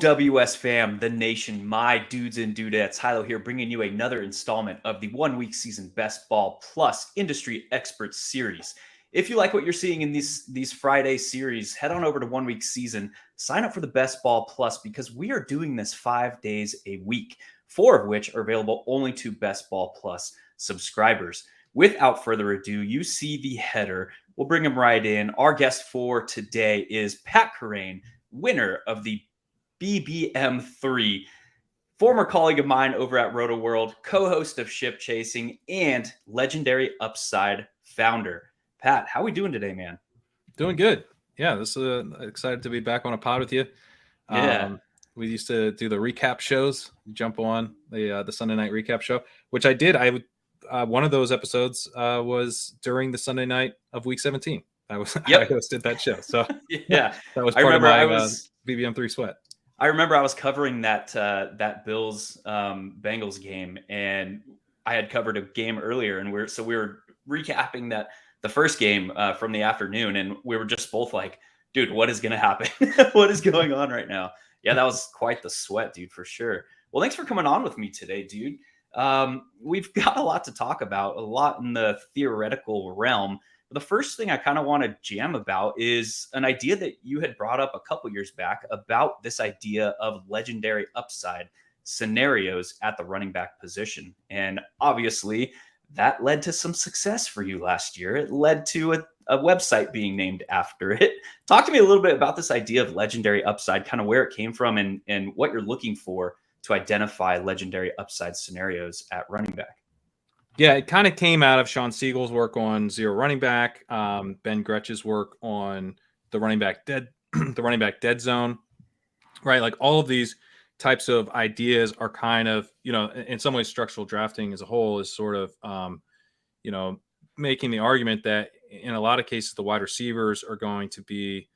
OWS fam, the nation, my dudes and dudettes, Hilow here, bringing you another installment of the 1 week season Best Ball Plus Industry Experts Series. If you like what you're seeing in these Friday series, head on over to 1 week season, sign up for the Best Ball Plus because we are doing this 5 days a week, 4 of which are available only to Best Ball Plus subscribers. Without further ado, you see the header. We'll bring him right in. Our guest for today is Pat Kerrane, winner of the BBMIII, former colleague of mine over at Roto World, co-host of Ship Chasing, and Legendary Upside founder. Pat, how are we doing today, man? Doing good. Yeah, this is excited to be back on a pod with you. Yeah. We used to do the recap shows, jump on the Sunday night recap show, which I did. One of those episodes was during the Sunday night of week 17. I hosted that show. So yeah, that was part of my BBM3 sweat. I remember I was covering that Bills Bengals game, and I had covered a game earlier, and we were recapping the first game from the afternoon, and we were just both like, dude, what is going to happen? What is going on right now? Yeah, that was quite the sweat, dude, for sure. Well, thanks for coming on with me today, dude. We've got a lot to talk about, a lot in the theoretical realm. The first thing I kind of want to jam about is an idea that you had brought up a couple years back about this idea of legendary upside scenarios at the running back position. And obviously that led to some success for you last year. It led to a website being named after it. Talk to me a little bit about this idea of legendary upside, kind of where it came from and what you're looking for to identify legendary upside scenarios at running back. Yeah, it kind of came out of Sean Siegel's work on zero running back, Ben Gretch's work on the running back dead zone, right? Like all of these types of ideas are kind of, in some ways, structural drafting as a whole is sort of, making the argument that in a lot of cases, the wide receivers are going to be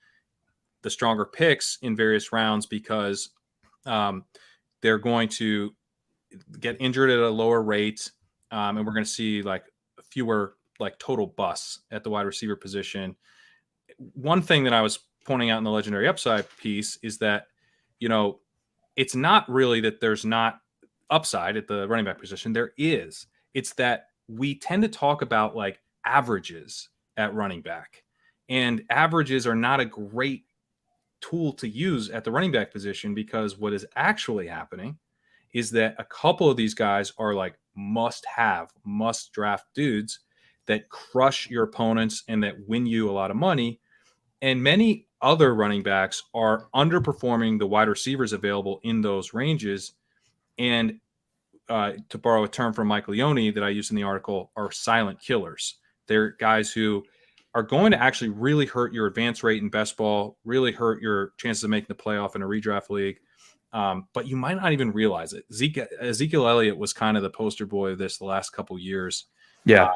the stronger picks in various rounds because they're going to get injured at a lower rate. And we're going to see like fewer like total busts at the wide receiver position. One thing that I was pointing out in the legendary upside piece is that, it's not really that there's not upside at the running back position. There is. It's that we tend to talk about like averages at running back, and averages are not a great tool to use at the running back position because what is actually happening is that a couple of these guys are like must draft dudes that crush your opponents and that win you a lot of money. And many other running backs are underperforming the wide receivers available in those ranges. And to borrow a term from Mike Leone that I used in the article, are silent killers. They're guys who are going to actually really hurt your advance rate in best ball, really hurt your chances of making the playoff in a redraft league. But you might not even realize it. Ezekiel Elliott was kind of the poster boy of this the last couple years. Yeah.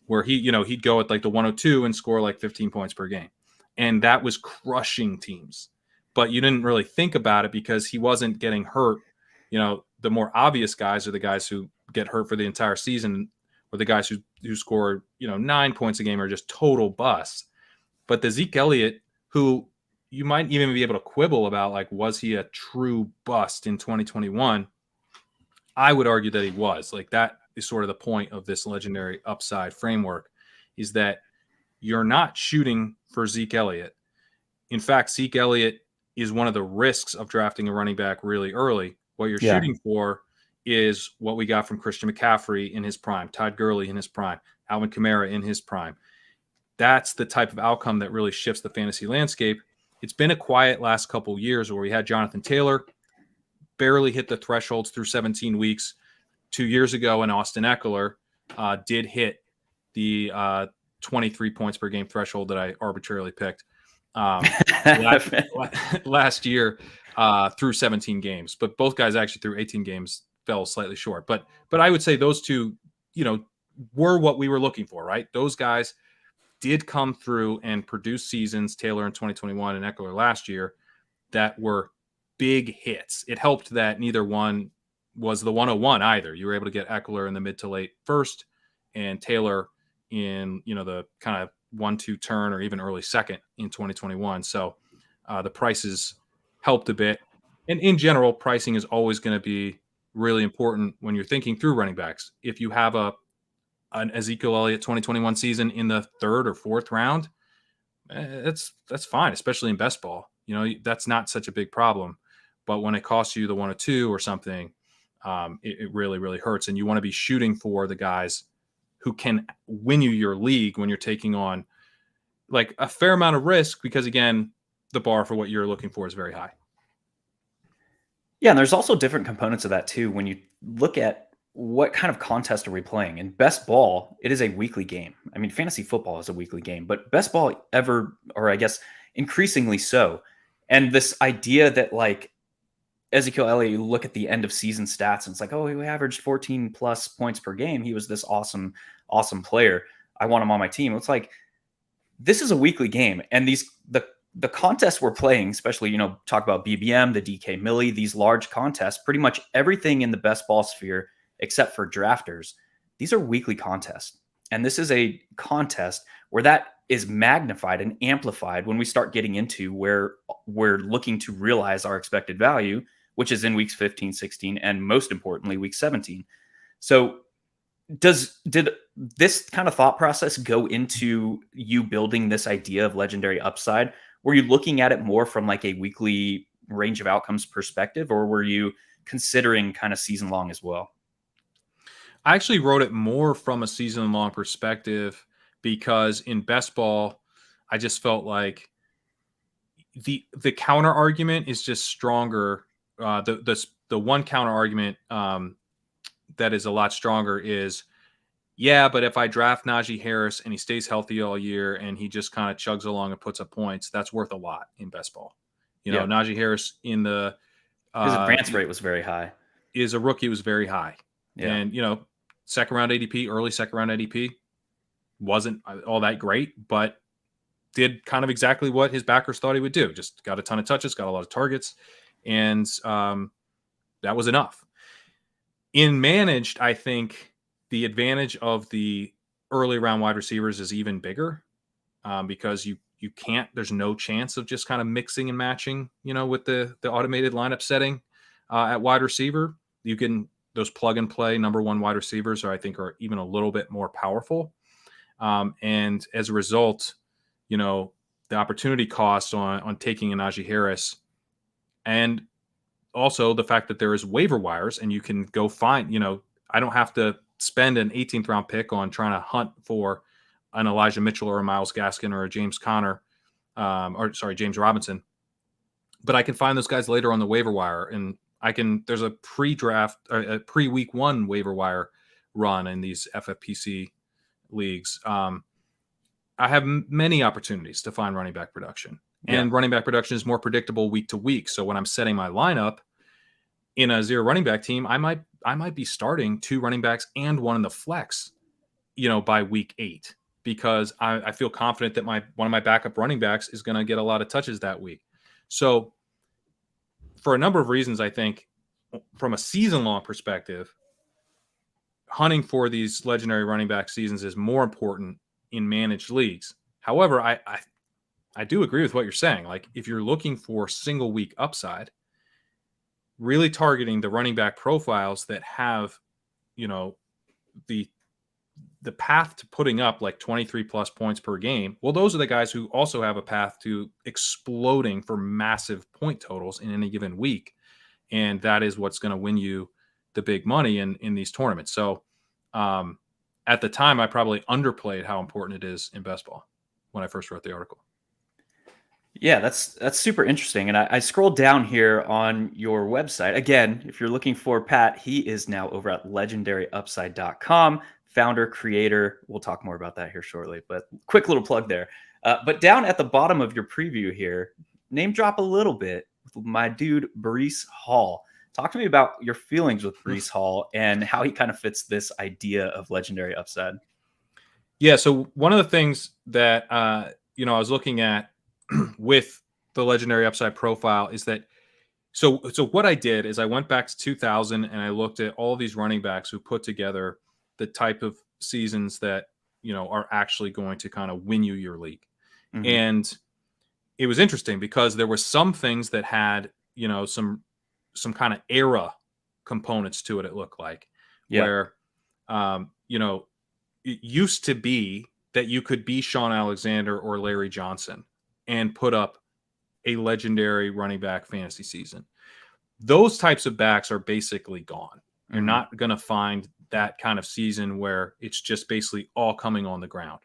Where he'd go at like the 102 and score like 15 points per game. And that was crushing teams. But you didn't really think about it because he wasn't getting hurt. The more obvious guys are the guys who get hurt for the entire season, or the guys who score, 9 points a game are just total busts. But the Zeke Elliott, who you might even be able to quibble about, like, was he a true bust in 2021? I would argue that he was. Like, that is sort of the point of this legendary upside framework, is that you're not shooting for Zeke Elliott. In fact, Zeke Elliott is one of the risks of drafting a running back really early. What you're shooting for is what we got from Christian McCaffrey in his prime, Todd Gurley in his prime, Alvin Kamara in his prime. That's the type of outcome that really shifts the fantasy landscape. It's been a quiet last couple of years where we had Jonathan Taylor barely hit the thresholds through 17 weeks. 2 years ago, and Austin Eckler did hit the 23 points per game threshold that I arbitrarily picked last year through 17 games. But both guys actually through 18 games fell slightly short. But I would say those two, were what we were looking for, right? Those guys did come through and produce seasons, Taylor in 2021 and Eckler last year, that were big hits. It helped that neither one was the 101 either. You were able to get Eckler in the mid to late first and Taylor in, the kind of 1-2 turn or even early second in 2021. So the prices helped a bit. And in general, pricing is always going to be really important when you're thinking through running backs. If you have an Ezekiel Elliott 2021 season in the third or fourth round, that's fine, especially in best ball. That's not such a big problem. But when it costs you the 1 or 2 or something, it really, really hurts. And you want to be shooting for the guys who can win you your league when you're taking on like a fair amount of risk, because again, the bar for what you're looking for is very high. Yeah, and there's also different components of that too. When you look at what kind of contest are we playing? In best ball, it is a weekly game. I mean, fantasy football is a weekly game, but best ball or I guess increasingly so. And this idea that like Ezekiel Elliott, you look at the end of season stats and it's like, oh, he averaged 14 plus points per game. He was this awesome, awesome player. I want him on my team. It's like, this is a weekly game. And the contests we're playing, especially, talk about BBM, the DK Millie, these large contests, pretty much everything in the best ball sphere, except for drafters, these are weekly contests. And this is a contest where that is magnified and amplified when we start getting into where we're looking to realize our expected value, which is in weeks 15, 16, and most importantly, week 17. So did this kind of thought process go into you building this idea of legendary upside? Were you looking at it more from like a weekly range of outcomes perspective, or were you considering kind of season long as well? I actually wrote it more from a season long perspective because in best ball, I just felt like the counter argument is just stronger. The one counter argument that is a lot stronger is, yeah, but if I draft Najee Harris and he stays healthy all year and he just kind of chugs along and puts up points, that's worth a lot in best ball. Yeah. Najee Harris in the His advance rate was very high. Is a rookie, was very high. Yeah. And, second round ADP, early second round ADP wasn't all that great, but did kind of exactly what his backers thought he would do. Just got a ton of touches, got a lot of targets, and that was enough. In managed, I think the advantage of the early round wide receivers is even bigger because you can't, there's no chance of just kind of mixing and matching, with the automated lineup setting at wide receiver. You can, those plug and play number one wide receivers I think are even a little bit more powerful. And as a result, the opportunity cost on taking a Najee Harris, and also the fact that there is waiver wires and you can go find, I don't have to spend an 18th round pick on trying to hunt for an Elijah Mitchell or a Myles Gaskin or a James Conner, James Robinson. But I can find those guys later on the waiver wire, and there's a pre-draft, a pre-week 1 waiver wire run in these FFPC leagues. I have many opportunities to find running back production, and running back production is more predictable week to week. So when I'm setting my lineup in a 0 running back team, I might be starting 2 running backs and 1 in the flex, by week 8, because I feel confident that one of my backup running backs is going to get a lot of touches that week. So for a number of reasons, I think from a season long perspective, hunting for these legendary running back seasons is more important in managed leagues. However, I do agree with what you're saying. Like if you're looking for single week upside, really targeting the running back profiles that have, the path to putting up like 23 plus points per game. Well, those are the guys who also have a path to exploding for massive point totals in any given week. And that is what's going to win you the big money in these tournaments. So at the time, I probably underplayed how important it is in best ball when I first wrote the article. Yeah, that's super interesting. And I scrolled down here on your website. Again, if you're looking for Pat, he is now over at legendaryupside.com, founder, creator. We'll talk more about that here shortly, but quick little plug there. But down at the bottom of your preview here, name drop a little bit with my dude, Breece Hall. Talk to me about your feelings with Breece Hall and how he kind of fits this idea of legendary upside. Yeah, so one of the things that, I was looking at with the legendary upside profile is that so what I did is I went back to 2000 and I looked at all these running backs who put together the type of seasons that are actually going to kind of win you your league. Mm-hmm. And it was interesting because there were some things that had some some kind of era components to it. It looked like where, it used to be that you could be Sean Alexander or Larry Johnson and put up a legendary running back fantasy season. Those types of backs are basically gone. You're not going to find that kind of season where it's just basically all coming on the ground.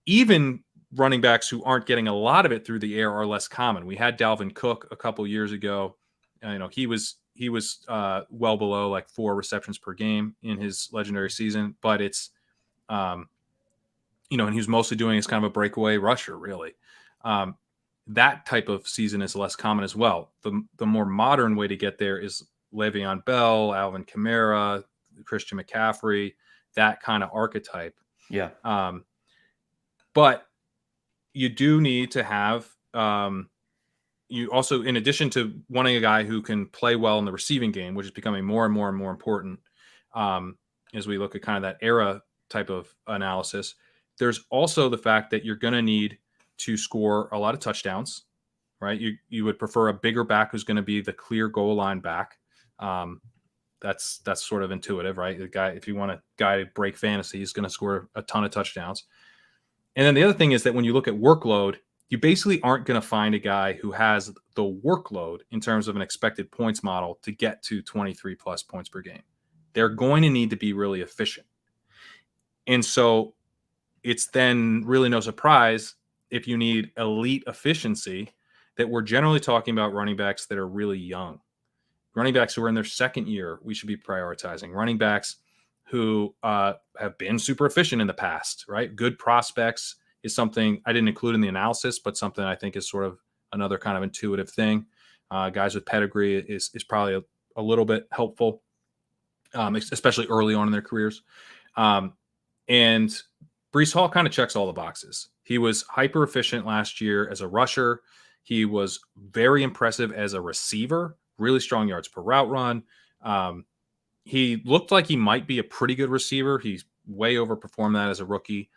Even running backs who aren't getting a lot of it through the air are less common. We had Dalvin Cook a couple years ago. He was well below like 4 receptions per game in his legendary season, but it's, and he was mostly doing as kind of a breakaway rusher, really. That type of season is less common as well. The more modern way to get there is Le'Veon Bell, Alvin Kamara, Christian McCaffrey, that kind of archetype. Yeah. But you do need to have, you also, in addition to wanting a guy who can play well in the receiving game, which is becoming more and more and more important as we look at kind of that era type of analysis, there's also the fact that you're going to need to score a lot of touchdowns, right? You would prefer a bigger back who's going to be the clear goal line back. That's sort of intuitive, right? The guy, if you want a guy to break fantasy, he's going to score a ton of touchdowns. And then the other thing is that when you look at workload, you basically aren't going to find a guy who has the workload in terms of an expected points model to get to 23 plus points per game. They're going to need to be really efficient. And so it's then really no surprise if you need elite efficiency that we're generally talking about running backs that are really young. Running backs who are in their second year, we should be prioritizing. Running backs who have been super efficient in the past, right? Good prospects is something I didn't include in the analysis, but something I think is sort of another kind of intuitive thing. Guys with pedigree is probably a little bit helpful, especially early on in their careers. And Breece Hall kind of checks all the boxes. He was hyper efficient last year as a rusher. He was very impressive as a receiver, really strong yards per route run. He looked like he might be a pretty good receiver. He's way overperformed that as a rookie.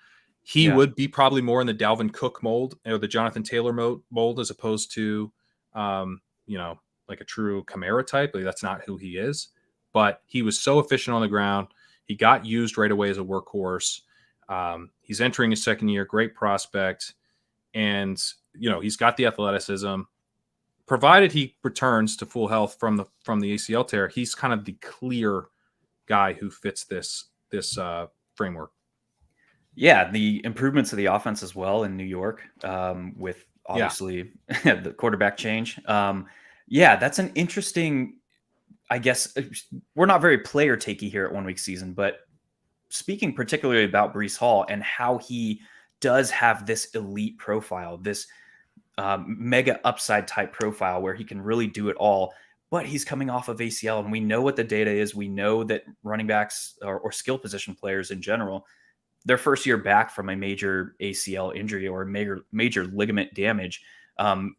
He would be probably more in the Dalvin Cook mold or the Jonathan Taylor mold as opposed to, like a true Kamara type. Like, that's not who he is. But he was so efficient on the ground. He got used right away as a workhorse. He's entering his second year, great prospect. And, he's got the athleticism. Provided he returns to full health from the ACL tear, he's kind of the clear guy who fits this framework. Yeah, the improvements of the offense as well in New York, with obviously the quarterback change. That's an interesting, I guess, we're not very player takey here at 1 week season, but speaking particularly about Breece Hall and how he does have this elite profile, this mega upside type profile where he can really do it all, but he's coming off of ACL, and we know what the data is. We know that running backs or skill position players in general, their first year back from a major ACL injury or major ligament damage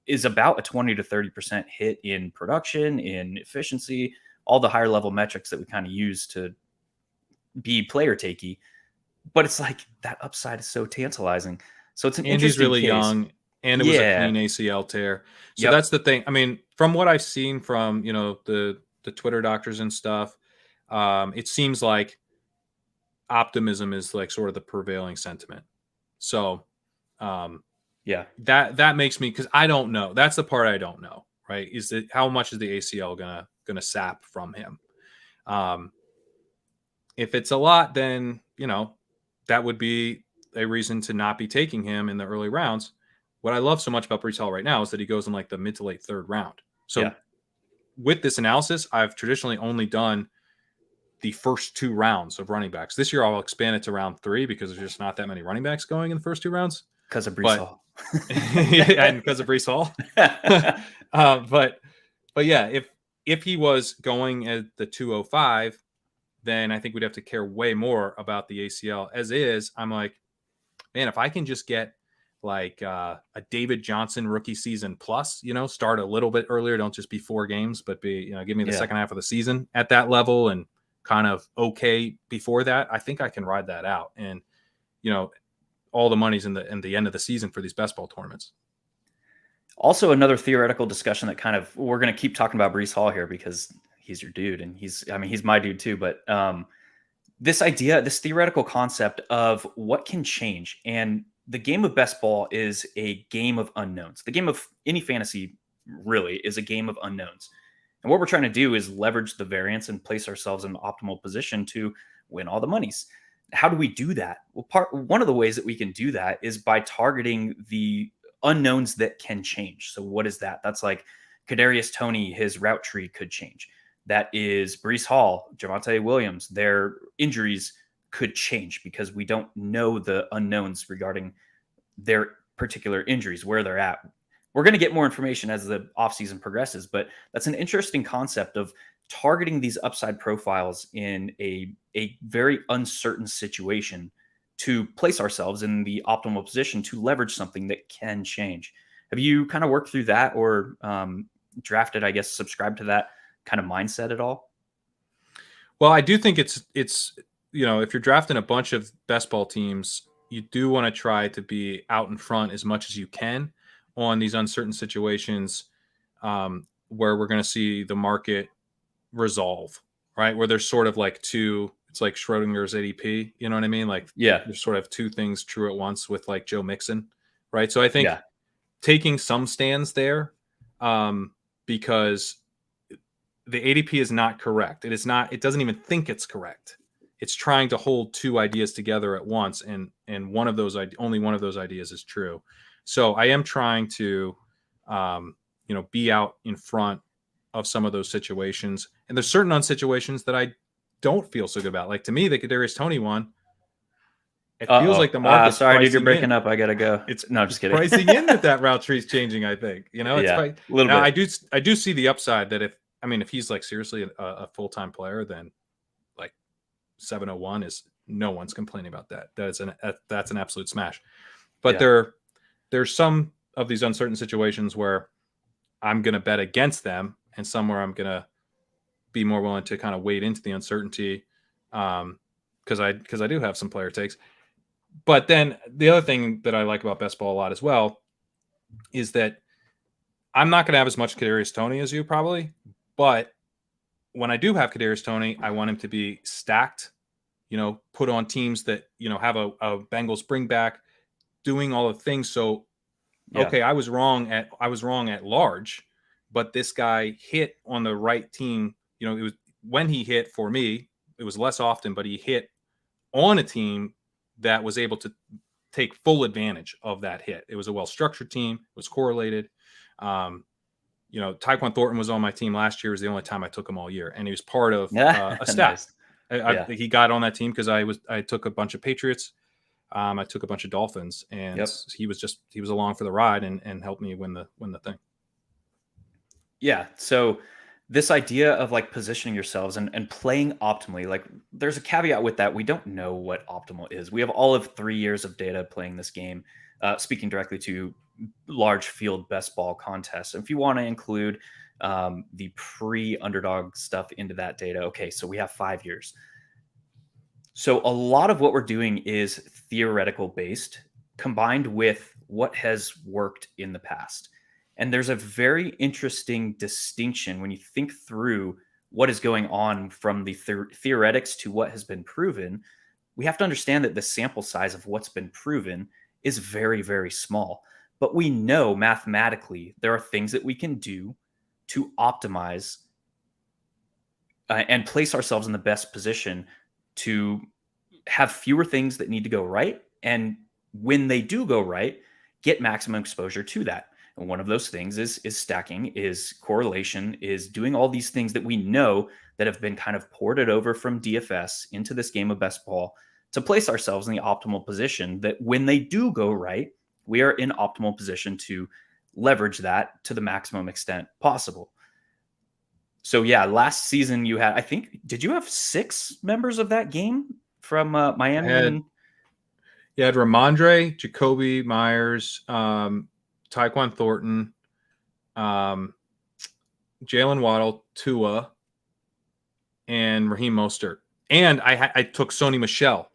is about a 20 to 30% hit in production, in efficiency, all the higher level metrics that we kind of use to be player takey. But it's like that upside is so tantalizing. So it's an interesting he's really case. Young, and it was a clean ACL tear. So that's the thing. I mean, from what I've seen from the Twitter doctors and stuff, it seems like optimism is like sort of the prevailing sentiment. So that makes me, because I don't know. That's the part I don't know, right? Is that how much is the ACL gonna sap from him? If it's a lot, then that would be a reason to not be taking him in the early rounds. What I love so much about Breece Hall right now is that he goes in like the mid to late third round. So with this analysis, I've traditionally only done the first 2 rounds of running backs. This year, I'll expand it to round 3 because there's just not that many running backs going in the first 2 rounds. Because of Breece Hall. And because of Breece Hall. But yeah, if he was going at the 205, then I think we'd have to care way more about the ACL. As is, I'm like, man, if I can just get like a David Johnson rookie season plus, start a little bit earlier, don't just be 4 games, but give me the second half of the season at that level and kind of okay before that, I think I can ride that out. And, all the money's in the end of the season for these best ball tournaments. Also, another theoretical discussion that we're going to keep talking about Breece Hall here because he's your dude, and he's my dude too. But this theoretical concept of what can change, and the game of best ball is a game of unknowns. The game of any fantasy really is a game of unknowns. And what we're trying to do is leverage the variance and place ourselves in an optimal position to win all the monies. How do we do that? Well, one of the ways that we can do that is by targeting the unknowns that can change. So what is that? That's like Kadarius Toney, his route tree could change. That is Breece Hall, Javonte Williams. Their injuries could change because we don't know the unknowns regarding their particular injuries, where they're at. We're going to get more information as the offseason progresses, but that's an interesting concept of targeting these upside profiles in a very uncertain situation to place ourselves in the optimal position to leverage something that can change. Have you kind of worked through that or drafted, I guess, subscribed to that kind of mindset at all? Well, I do think it's if you're drafting a bunch of best ball teams, you do want to try to be out in front as much as you can on these uncertain situations where we're going to see the market resolve, right? Where there's sort of like it's like Schrodinger's ADP, you know what I mean? Like there's sort of two things true at once with like Joe Mixon, right? So I think taking some stands there because the ADP is not correct. It doesn't even think it's correct. It's trying to hold two ideas together at once, and only one of those ideas is true. So I am trying to, be out in front of some of those situations. And there's certain situations that I don't feel so good about. Like to me, the Kadarius Toney one, it feels like the market's sorry, dude, you're breaking up. I gotta go. No, just kidding. Pricing in that route tree is changing. I think it's a little bit. I do see the upside that if he's like seriously a full-time player, then like 701 is no one's complaining about that. That's an absolute smash. But there's some of these uncertain situations where I'm going to bet against them, and somewhere I'm going to be more willing to kind of wade into the uncertainty because I do have some player takes. But then the other thing that I like about best ball a lot as well is that I'm not going to have as much Kadarius Toney as you probably, but when I do have Kadarius Toney, I want him to be stacked, put on teams that, have a Bengals bring back, doing all the things. So, okay, I was wrong at large, but this guy hit on the right team. It was when he hit for me, it was less often, but he hit on a team that was able to take full advantage of that hit. It was a well-structured team. It was correlated. Tyquan Thornton was on my team last year. It was the only time I took him all year, and he was part of a staff. Nice. He got on that team because I took a bunch of Patriots. I took a bunch of Dolphins, and he was along for the ride and helped me win the thing. Yeah. So this idea of like positioning yourselves and playing optimally, like there's a caveat with that. We don't know what optimal is. We have all of 3 years of data playing this game, speaking directly to large field best ball contests. And if you want to include the pre-underdog stuff into that data, okay, so we have 5 years. So a lot of what we're doing is theoretical based combined with what has worked in the past. And there's a very interesting distinction when you think through what is going on from the theoretics to what has been proven. We have to understand that the sample size of what's been proven is very, very small. But we know mathematically there are things that we can do to optimize and place ourselves in the best position to have fewer things that need to go right. And when they do go right, get maximum exposure to that. And one of those things is stacking, is correlation, is doing all these things that we know that have been kind of ported over from DFS into this game of best ball to place ourselves in the optimal position that when they do go right, we are in optimal position to leverage that to the maximum extent possible. So yeah, last season you had, did you have 6 members of that game from Miami? You had Ramondre, Jacoby Myers, Tyquan Thornton, Jalen Waddle, Tua, and Raheem Mostert. And I took Sony Michel,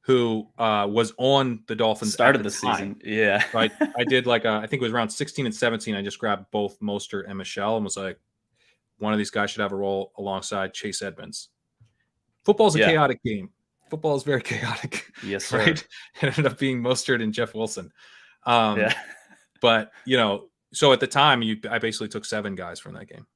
who was on the Dolphins at Started the the time. season. Yeah. So I did like I think it was around 16 and 17. I just grabbed both Mostert and Michelle and was like, one of these guys should have a role alongside Chase Edmonds. Football's a chaotic game. Football is very chaotic. Yes, sir. Right? It ended up being Mostert and Jeff Wilson. Yeah. But, so at the time, I basically took 7 guys from that game.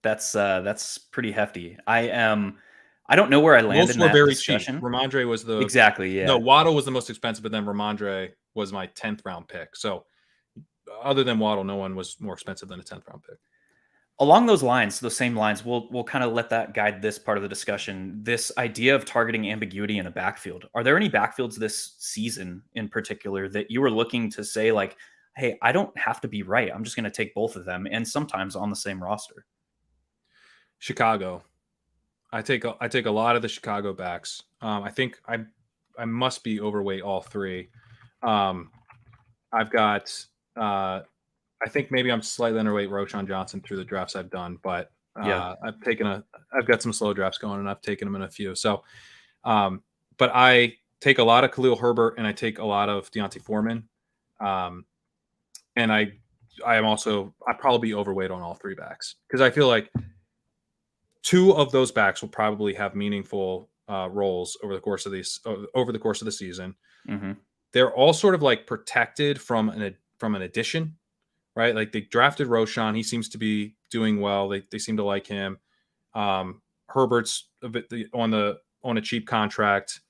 That's pretty hefty. I don't know where I landed Most in were that very discussion. cheap. Ramondre was exactly, yeah. No, Waddle was the most expensive, but then Ramondre was my 10th round pick. So other than Waddle, no one was more expensive than a 10th round pick. Along those same lines, we'll kind of let that guide this part of the discussion. This idea of targeting ambiguity in a backfield. Are there any backfields this season in particular that you were looking to say like, hey, I don't have to be right. I'm just going to take both of them, and sometimes on the same roster? Chicago. I take a lot of the Chicago backs. I think I must be overweight all 3. I've got I think maybe I'm slightly underweight Roschon Johnson through the drafts I've done, but Yeah. I've got some slow drafts going and I've taken them in a few. So, but I take a lot of Khalil Herbert and I take a lot of Deontay Foreman. And I probably be overweight on all 3 backs because I feel like 2 of those backs will probably have meaningful roles over the course of the season. Mm-hmm. They're all sort of like protected from an addition, right? Like they drafted Roschon. He seems to be doing well. They seem to like him. Herbert's a bit on a cheap contract.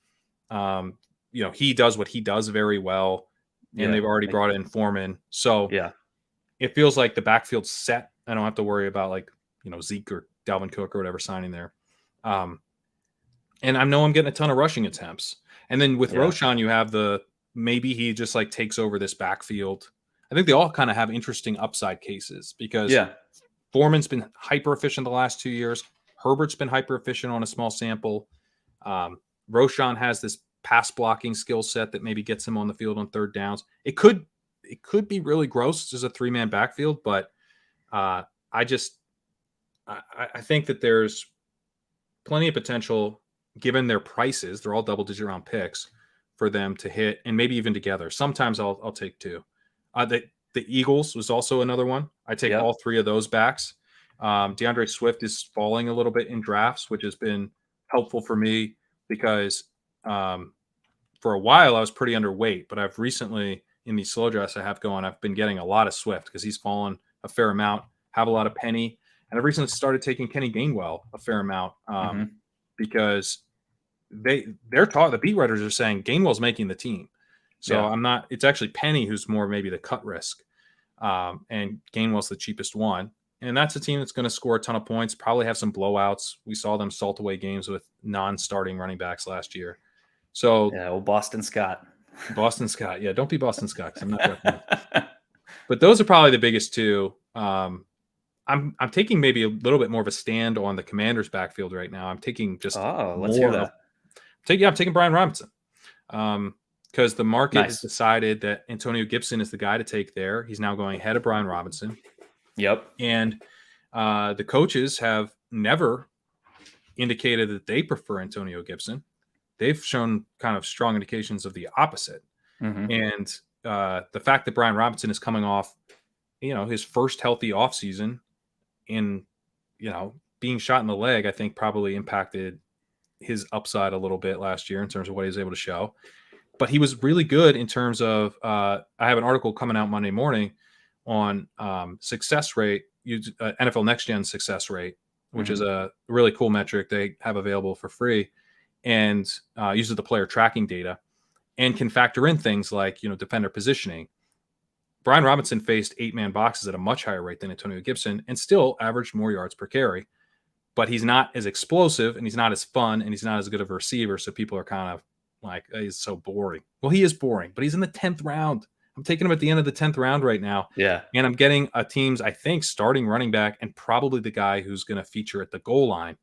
He does what he does very well, and they've already brought in Foreman. So it feels like the backfield's set. I don't have to worry about Zeke or Dalvin Cook or whatever signing there. And I know I'm getting a ton of rushing attempts. And then with Roschon, you have maybe he just like takes over this backfield. I think they all kind of have interesting upside cases because Foreman's been hyper efficient the last 2 years. Herbert's been hyper efficient on a small sample. Roschon has this pass blocking skill set that maybe gets him on the field on 3rd downs. It could be really gross as a 3-man backfield, but I think that there's plenty of potential given their prices. They're all double-digit round picks for them to hit, and maybe even together. Sometimes I'll take 2. The Eagles was also another one. I take all 3 of those backs. DeAndre Swift is falling a little bit in drafts, which has been helpful for me because for a while I was pretty underweight, but I've recently in these slow drafts I have going, I've been getting a lot of Swift because he's fallen a fair amount, have a lot of Penny. And I've recently started taking Kenny Gainwell a fair amount because the beat writers are saying Gainwell's making the team. So it's actually Penny who's more maybe the cut risk. And Gainwell's the cheapest one. And that's a team that's going to score a ton of points, probably have some blowouts. We saw them salt away games with non-starting running backs last year. So Boston Scott. Boston Scott. Yeah, don't be Boston Scott because I'm not that. But those are probably the biggest 2. I'm taking maybe a little bit more of a stand on the Commanders' backfield right now. I'm taking just let's hear that. I'm taking Brian Robinson because the market has decided that Antonio Gibson is the guy to take there. He's now going ahead of Brian Robinson. Yep. And the coaches have never indicated that they prefer Antonio Gibson. They've shown kind of strong indications of the opposite. Mm-hmm. And the fact that Brian Robinson is coming off, his first healthy offseason in, being shot in the leg, I think probably impacted his upside a little bit last year in terms of what he was able to show. But he was really good in terms of, I have an article coming out Monday morning on success rate, NFL Next Gen success rate, which is a really cool metric they have available for free, and uses the player tracking data and can factor in things like, defender positioning. Brian Robinson faced 8-man boxes at a much higher rate than Antonio Gibson and still averaged more yards per carry, but he's not as explosive and he's not as fun and he's not as good of a receiver. So people are kind of like, he's so boring. Well, he is boring, but he's in the 10th round. I'm taking him at the end of the 10th round right now. Yeah. And I'm getting a team's, I think, starting running back and probably the guy who's going to feature at the goal line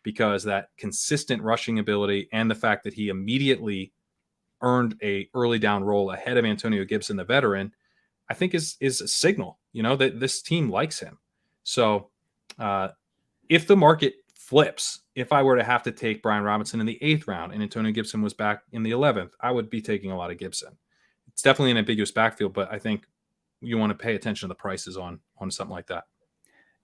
because that consistent rushing ability and the fact that he immediately earned a early down role ahead of Antonio Gibson, the veteran, I think is a signal, that this team likes him. So if the market flips. If I were to have to take Brian Robinson in the 8th round and Antonio Gibson was back in the 11th, I would be taking a lot of Gibson. It's definitely an ambiguous backfield, but I think you want to pay attention to the prices on something like that.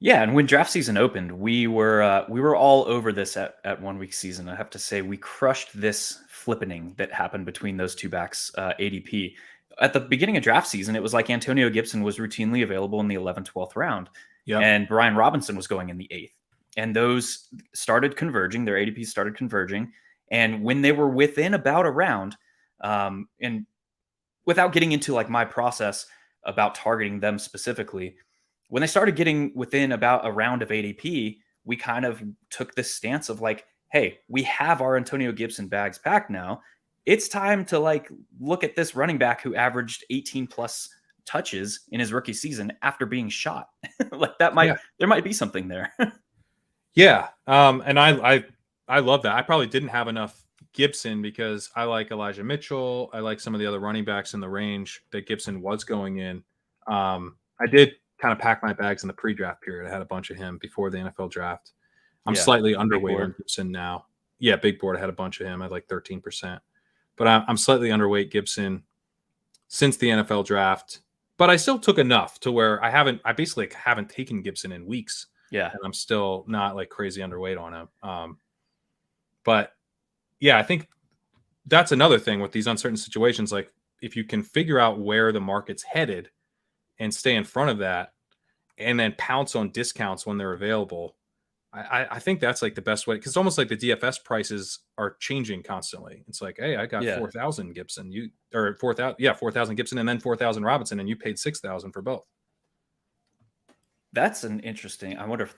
Yeah, and when draft season opened, we were all over this at 1 week season. I have to say, we crushed this flippening that happened between those two backs ADP. At the beginning of draft season, it was like Antonio Gibson was routinely available in the 11th, 12th round, Yep. and Brian Robinson was going in the 8th. And those started converging. Their ADPs started converging, and when they were within about a round, and without getting into like my process about targeting them specifically, when they started getting within about a round of ADP, we kind of took this stance of like, hey, we have our Antonio Gibson bags packed now. It's time to like look at this running back who averaged 18 plus touches in his rookie season after being shot. Like that there might be something there. Yeah. And I love that. I probably didn't have enough Gibson because I like Elijah Mitchell. I like some of the other running backs in the range that Gibson was going in. I did kind of pack my bags in the pre-draft period. I had a bunch of him before the NFL draft. I'm slightly underweight on Gibson now. Yeah, big board. I had a bunch of him. I had like 13%. But I'm slightly underweight Gibson since the NFL draft. But I still took enough to where I basically haven't taken Gibson in weeks. Yeah. And I'm still not like crazy underweight on him. But yeah, I think that's another thing with these uncertain situations. Like if you can figure out where the market's headed and stay in front of that and then pounce on discounts when they're available, I think that's like the best way, because it's almost like the DFS prices are changing constantly. It's like, hey, I got 4,000 Gibson, 4,000 Gibson and then 4,000 Robinson, and you paid 6,000 for both. That's an interesting. I wonder if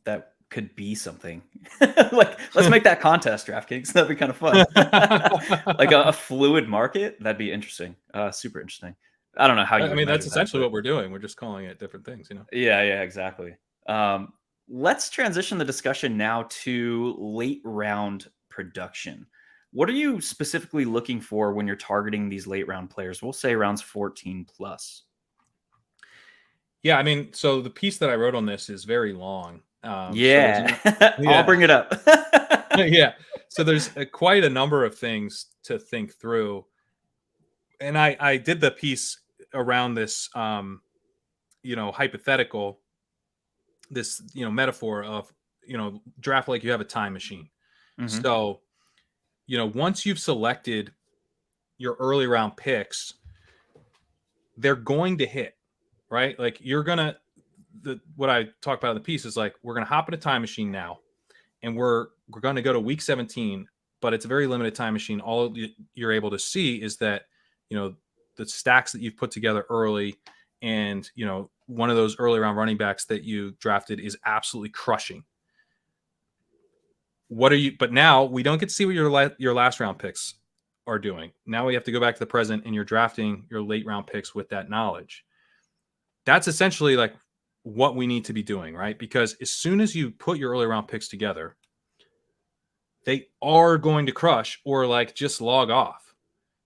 that could be something. Like, let's make that contest, DraftKings. That'd be kind of fun. Like a fluid market. That'd be interesting. Super interesting. I don't know how you. I mean, that's essentially what we're doing. We're just calling it different things, you know. Yeah, exactly. Let's transition the discussion now to late round production. What are you specifically looking for when you're targeting these late round players? We'll say rounds 14 plus. Yeah, I mean, so the piece that I wrote on this is very long. I'll bring it up. Yeah, so there's quite a number of things to think through, and I did the piece around this, hypothetical, this metaphor of draft like you have a time machine. Mm-hmm. So, once you've selected your early round picks, they're going to hit. Right? Like what I talked about in the piece is like, we're going to hop in a time machine now and we're going to go to week 17, but it's a very limited time machine. All you're able to see is that, the stacks that you've put together early and, one of those early round running backs that you drafted is absolutely crushing. But now we don't get to see what your last round picks are doing. Now we have to go back to the present and you're drafting your late round picks with that knowledge. That's essentially like what we need to be doing, right? Because as soon as you put your early round picks together, they are going to crush or like just log off.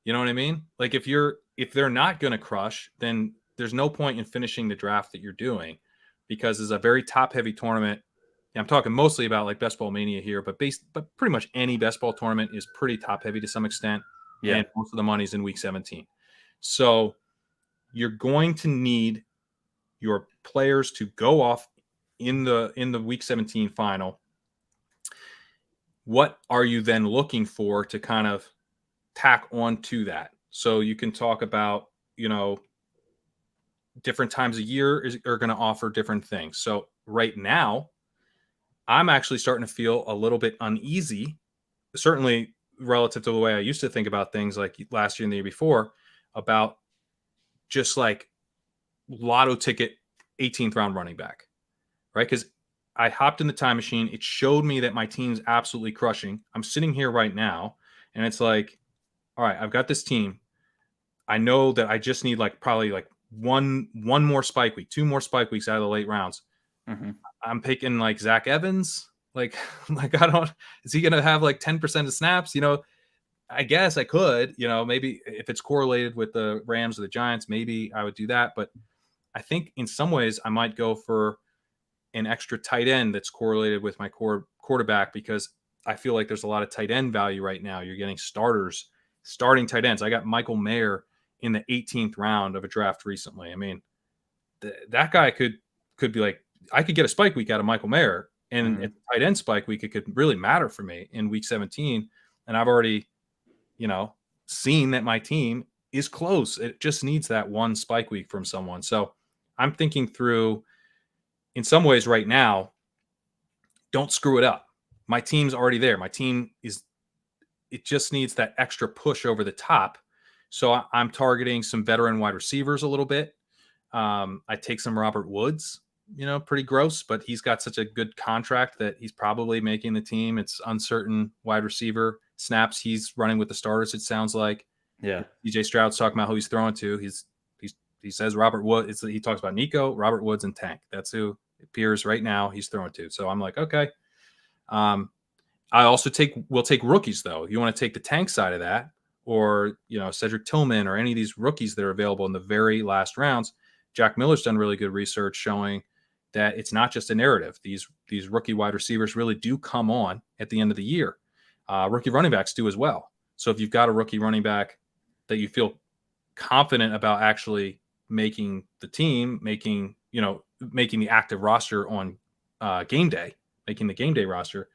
You know what I mean? Like if they're not going to crush, then there's no point in finishing the draft that you're doing, because it's a very top heavy tournament. I'm talking mostly about like Best Ball Mania here, but pretty much any best ball tournament is pretty top heavy to some extent. Yeah. And most of the money's in week 17. So you're going to need your players to go off in the week 17 final. What are you then looking for to kind of tack on to that? So you can talk about, different times a year are going to offer different things. So right now, I'm actually starting to feel a little bit uneasy, certainly relative to the way I used to think about things like last year and the year before, about just like lotto ticket 18th round running back, right? Because I hopped in the time machine. It showed me that my team's absolutely crushing. I'm sitting here right now, and it's like, all right, I've got this team. I know that I just need probably one more spike week, 2 more spike weeks out of the late rounds. Mm-hmm. I'm picking like Zach Evans. Is he going to have like 10% of snaps? I guess I could, maybe if it's correlated with the Rams or the Giants, maybe I would do that. But I think in some ways I might go for an extra tight end that's correlated with my core quarterback because I feel like there's a lot of tight end value right now. You're getting starting tight ends. I got Michael Mayer in the 18th round of a draft recently. I mean, that guy could be like, I could get a spike week out of Michael Mayer, and at the tight end spike week, it could really matter for me in week 17. And I've already, seen that my team is close. It just needs that one spike week from someone. So I'm thinking through, in some ways right now, don't screw it up. My team's already there. My team it just needs that extra push over the top. So I'm targeting some veteran wide receivers a little bit. I take some Robert Woods, pretty gross, but he's got such a good contract that he's probably making the team. It's uncertain wide receiver snaps. He's running with the starters, it sounds like. Yeah. DJ Stroud's talking about who he's throwing to. He says Robert Woods. He talks about Nico, Robert Woods, and Tank. That's who it appears right now he's throwing to. So I'm like, okay. I also will take rookies though. If you want to take the Tank side of that, or Cedric Tillman or any of these rookies that are available in the very last rounds. Jack Miller's done really good research showing that it's not just a narrative. These rookie wide receivers really do come on at the end of the year. Rookie running backs do as well. So if you've got a rookie running back that you feel confident about actually making the team, making the active roster on game day, making the game day roster,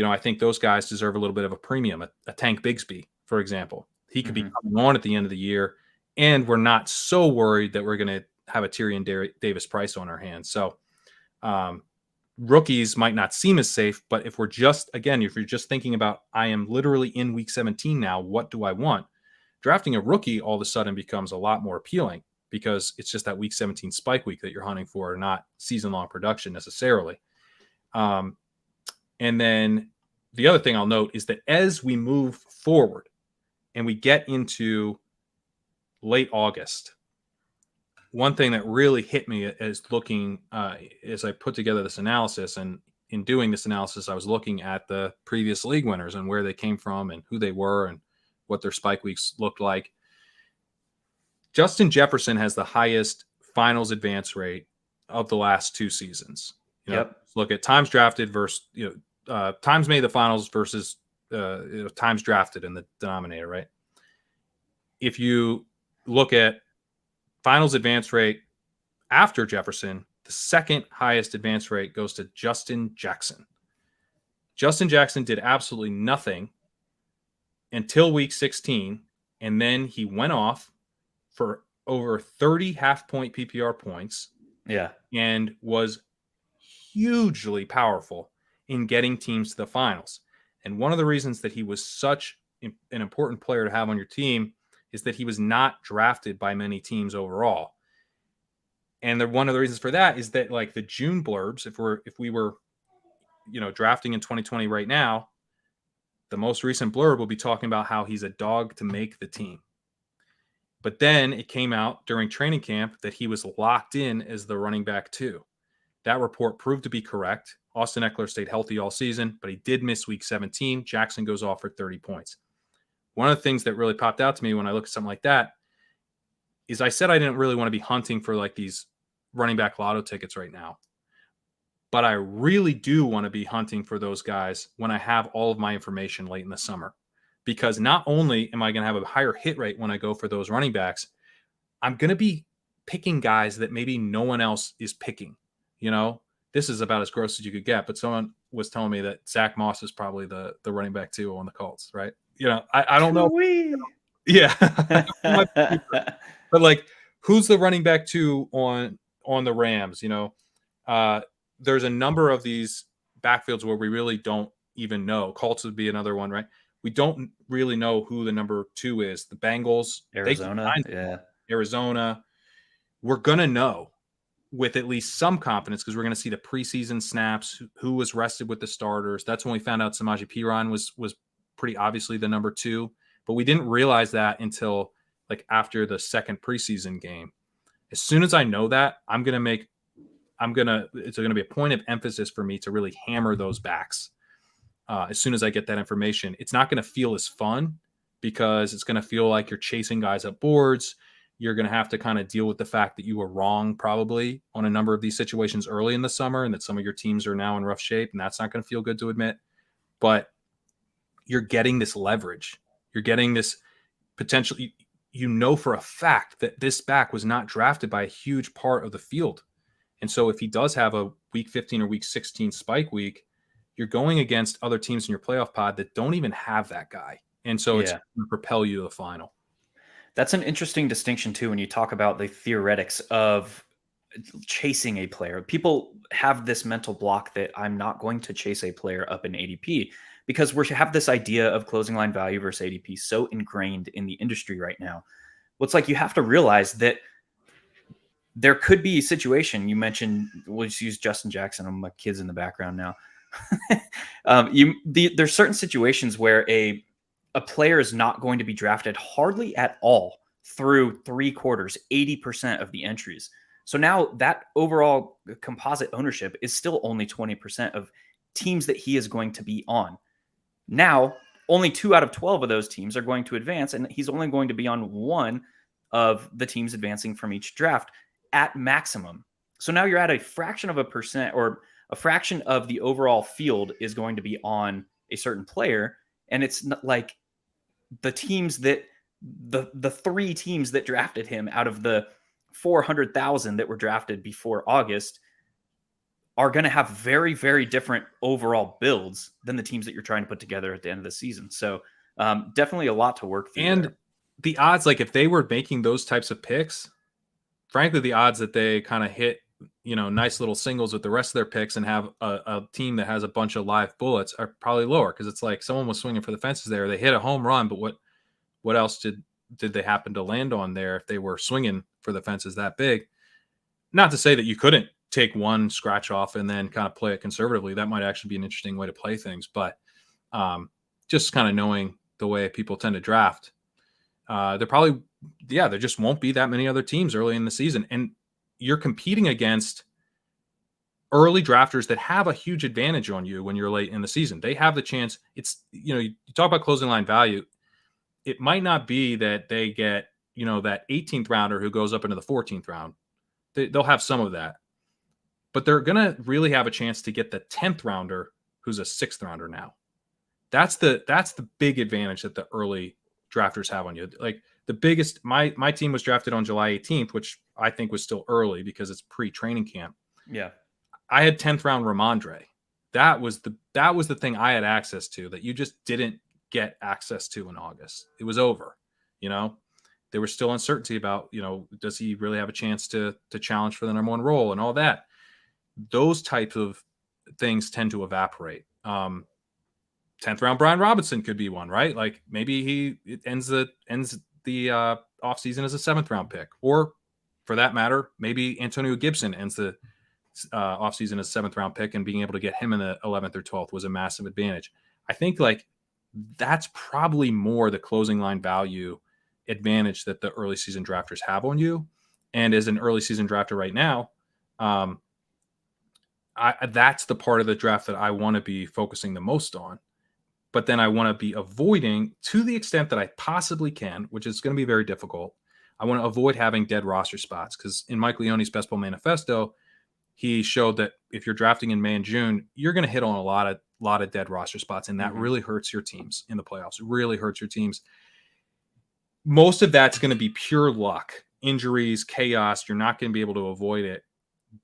I think those guys deserve a little bit of a premium. A Tank Bigsby, for example, he could be coming on at the end of the year, and we're not so worried that we're going to have a Tyrion Davis Price on our hands. So rookies might not seem as safe, but if you're just thinking about, I am literally in week 17 now, what do I want? Drafting a rookie all of a sudden becomes a lot more appealing because it's just that week 17 spike week that you're hunting for, not season-long production necessarily. And then the other thing I'll note is that as we move forward and we get into late August, one thing that really hit me as I put together this analysis, and in doing this analysis, I was looking at the previous league winners and where they came from and who they were and what their spike weeks looked like. Justin Jefferson has the highest finals advance rate of the last two seasons. Look at times drafted versus, times made the finals versus times drafted in the denominator, right? If you look at finals advance rate after Jefferson, the second highest advance rate goes to Justin Jackson. Justin Jackson did absolutely nothing until week 16, and then he went off for over 30 half-point PPR points. Yeah. And was hugely powerful in getting teams to the finals. And one of the reasons that he was such an important player to have on your team is that he was not drafted by many teams overall. And one of the reasons for that is that, like, the June blurbs, if we were drafting in 2020 right now, the most recent blurb will be talking about how he's a dog to make the team. But then it came out during training camp that he was locked in as the running back 2. That report proved to be correct. Austin Eckler stayed healthy all season, but he did miss week 17. Jackson goes off for 30 points. One of the things that really popped out to me when I look at something like that is I said I didn't really want to be hunting for like these running back lotto tickets right now. But I really do want to be hunting for those guys when I have all of my information late in the summer. Because not only am I going to have a higher hit rate when I go for those running backs, I'm going to be picking guys that maybe no one else is picking. This is about as gross as you could get, but someone was telling me that Zach Moss is probably the running back 2 on the Colts, right? I don't know. Yeah. But like, who's the running back 2 on the Rams? There's a number of these backfields where we really don't even know. Colts would be another one, right? We don't really know who the number 2 is. The Bengals, Arizona. We're going to know with at least some confidence because we're going to see the preseason snaps, who was rested with the starters. That's when we found out Samaje Perine was pretty obviously the number 2, but we didn't realize that until like after the second preseason game. As soon as I know that, it's going to be a point of emphasis for me to really hammer those backs. As soon as I get that information, it's not going to feel as fun because it's going to feel like you're chasing guys up boards. You're going to have to kind of deal with the fact that you were wrong probably on a number of these situations early in the summer, and that some of your teams are now in rough shape, and that's not going to feel good to admit. But you're getting this leverage. You're getting this potential. You know for a fact that this back was not drafted by a huge part of the field. And so if he does have a week 15 or week 16 spike week, you're going against other teams in your playoff pod that don't even have that guy. And so it's going to propel you to the final. That's an interesting distinction too when you talk about the theoretics of chasing a player. People have this mental block that I'm not going to chase a player up in ADP because we have this idea of closing line value versus ADP so ingrained in the industry right now. Well, it's like you have to realize that there could be a situation. You mentioned, we'll just use Justin Jackson. My kid's in the background now. There's certain situations where a player is not going to be drafted hardly at all through 3/4, 80% of the entries. So now that overall composite ownership is still only 20% of teams that he is going to be on. Now, only 2 out of 12 of those teams are going to advance, and he's only going to be on 1 of the teams advancing from each draft at maximum. So now you're at a fraction of a percent, or a fraction of the overall field is going to be on a certain player. And it's not like the teams that the 3 teams that drafted him out of the 400,000 that were drafted before August are going to have very, very different overall builds than the teams that you're trying to put together at the end of the season. So definitely a lot to work through. And there. The odds, like if they were making those types of picks, frankly, the odds that they kind of hit, nice little singles with the rest of their picks and have a team that has a bunch of live bullets are probably lower, because it's like someone was swinging for the fences there. They hit a home run, but what else did they happen to land on there if they were swinging for the fences that big? Not to say that you couldn't take one scratch off and then kind of play it conservatively. That might actually be an interesting way to play things, but just kind of knowing the way people tend to draft, there just won't be that many other teams early in the season. And you're competing against early drafters that have a huge advantage on you when you're late in the season. They have the chance. It's, you talk about closing line value. It might not be that they get, that 18th rounder who goes up into the 14th round. They'll have some of that, but they're going to really have a chance to get the 10th rounder who's a 6th rounder now. That's the big advantage that the early drafters have on you. Like the biggest, my team was drafted on July 18th, which I think was still early because it's pre-training camp. Yeah. I had 10th round Ramondre. That was the thing I had access to that you just didn't get access to in August. It was over. There was still uncertainty about, does he really have a chance to challenge for the number 1 role and all that. Those types of things tend to evaporate. 10th round Brian Robinson could be one, right? Like maybe he ends the offseason as a 7th round pick, or for that matter, maybe Antonio Gibson ends the offseason as a 7th round pick, and being able to get him in the 11th or 12th was a massive advantage. I think like that's probably more the closing line value advantage that the early season drafters have on you. And as an early season drafter right now, that's the part of the draft that I want to be focusing the most on. But then I want to be avoiding, to the extent that I possibly can, which is going to be very difficult, I want to avoid having dead roster spots, because in Mike Leone's Best Ball Manifesto, he showed that if you're drafting in May and June, you're going to hit on a lot of dead roster spots, and that really hurts your teams in the playoffs. It really hurts your teams. Most of that's going to be pure luck, injuries, chaos. You're not going to be able to avoid it.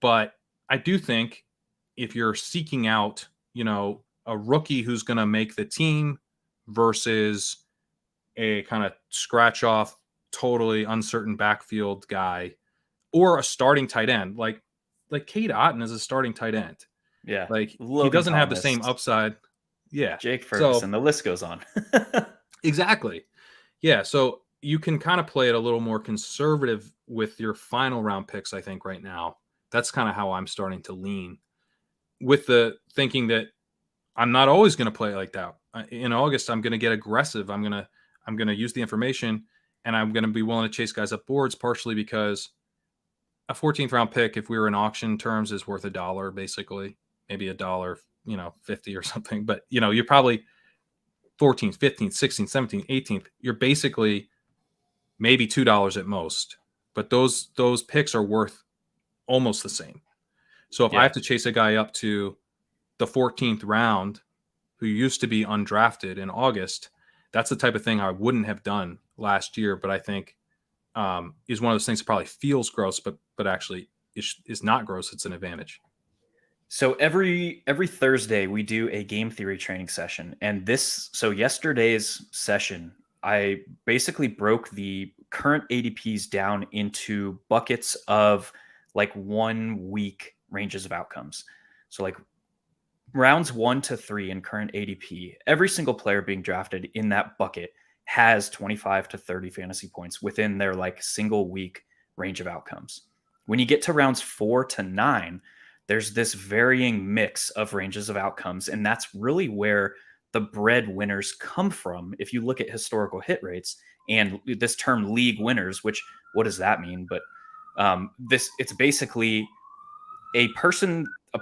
But I do think if you're seeking out, a rookie who's going to make the team versus a kind of scratch off, totally uncertain backfield guy, or a starting tight end, like Cade Otton is a starting tight end. Yeah. Like Logan he doesn't Thomas, have the same upside. Yeah. Jake Ferguson, the list goes on. Exactly. Yeah. So you can kind of play it a little more conservative with your final round picks, I think, right now. That's kind of how I'm starting to lean, with the thinking that I'm not always going to play like that. In August, I'm going to get aggressive. I'm going to use the information, and I'm going to be willing to chase guys up boards, partially because a 14th round pick, if we were in auction terms, is worth $1, basically, maybe $1.50 or something. But, you're probably 14th, 15th, 16th, 17th, 18th. You're basically maybe $2 at most. but those picks are worth almost the same. So if I Yeah. have to chase a guy up to the 14th round who used to be undrafted in August, that's the type of thing I wouldn't have done last year, but I think is one of those things that probably feels gross, but actually is not gross. It's an advantage. So every Thursday we do a game theory training session, and yesterday's session, I basically broke the current ADPs down into buckets of like 1 week ranges of outcomes. So like rounds 1 to 3 in current ADP, every single player being drafted in that bucket has 25 to 30 fantasy points within their like single week range of outcomes. When you get to rounds 4 to 9, there's this varying mix of ranges of outcomes. And that's really where the breadwinners come from. If you look at historical hit rates and this term league winners, which what does that mean? But it's basically a